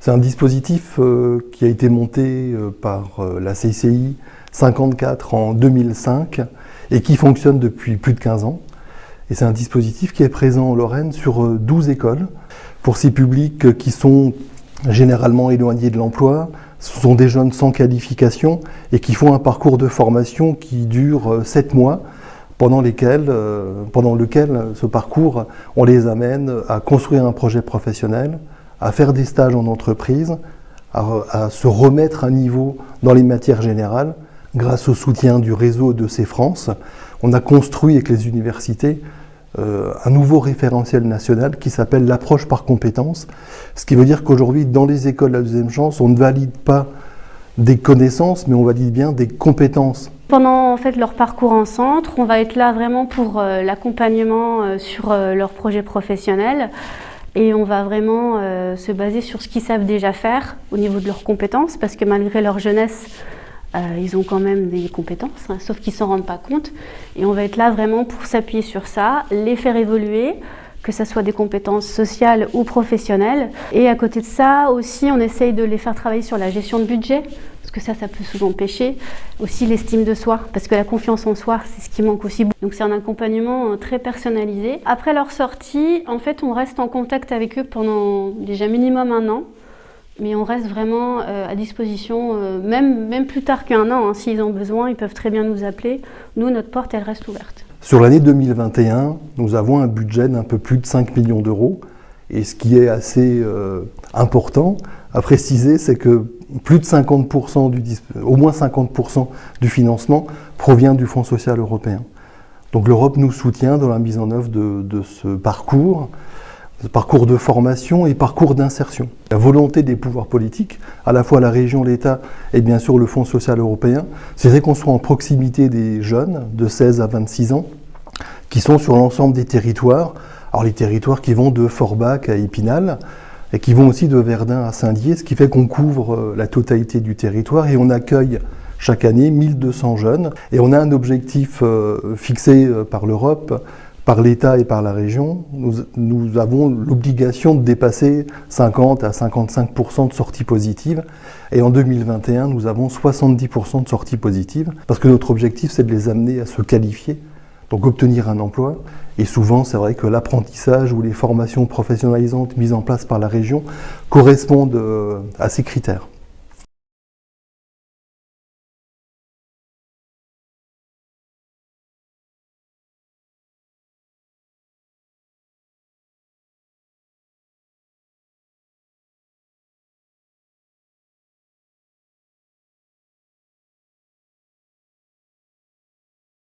C'est un dispositif qui a été monté par la CCI 54 en 2005 et qui fonctionne depuis plus de 15 ans. Et c'est un dispositif qui est présent en Lorraine sur 12 écoles. Pour ces publics qui sont généralement éloignés de l'emploi, ce sont des jeunes sans qualification et qui font un parcours de formation qui dure 7 mois, pendant lequel ce parcours, on les amène à construire un projet professionnel, à faire des stages en entreprise, à se remettre à niveau dans les matières générales. Grâce au soutien du réseau de C-France, on a construit avec les universités un nouveau référentiel national qui s'appelle l'approche par compétences, ce qui veut dire qu'aujourd'hui, dans les écoles de la deuxième chance, on ne valide pas des connaissances, mais on valide bien des compétences. Pendant leur parcours en centre, on va être là vraiment pour l'accompagnement sur leur projet professionnel et on va vraiment se baser sur ce qu'ils savent déjà faire au niveau de leurs compétences, parce que malgré leur jeunesse, ils ont quand même des compétences, sauf qu'ils ne s'en rendent pas compte. Et on va être là vraiment pour s'appuyer sur ça, les faire évoluer, que ce soit des compétences sociales ou professionnelles. Et à côté de ça aussi, on essaye de les faire travailler sur la gestion de budget, parce que ça peut souvent pêcher. Aussi l'estime de soi, parce que la confiance en soi, c'est ce qui manque aussi. Donc c'est un accompagnement très personnalisé. Après leur sortie, en fait, on reste en contact avec eux pendant déjà minimum 1 an. Mais on reste vraiment à disposition, même plus tard qu'1 an. S'ils ont besoin, ils peuvent très bien nous appeler. Nous, notre porte, elle reste ouverte. Sur l'année 2021, nous avons un budget d'un peu plus de 5 millions d'euros. Et ce qui est assez important à préciser, c'est que plus de 50%, au moins 50% du financement provient du Fonds social européen. Donc l'Europe nous soutient dans la mise en œuvre de ce parcours de formation et parcours d'insertion. La volonté des pouvoirs politiques, à la fois la région, l'État et bien sûr le Fonds social européen, c'est qu'on soit en proximité des jeunes de 16 à 26 ans qui sont sur l'ensemble des territoires. Alors les territoires qui vont de Forbach à Épinal et qui vont aussi de Verdun à Saint-Dié, ce qui fait qu'on couvre la totalité du territoire et on accueille chaque année 1200 jeunes. Et on a un objectif fixé par l'Europe, par l'État et par la région. Nous avons l'obligation de dépasser 50 à 55% de sorties positives. Et en 2021, nous avons 70% de sorties positives, parce que notre objectif, c'est de les amener à se qualifier, donc obtenir un emploi. Et souvent, c'est vrai que l'apprentissage ou les formations professionnalisantes mises en place par la région correspondent à ces critères.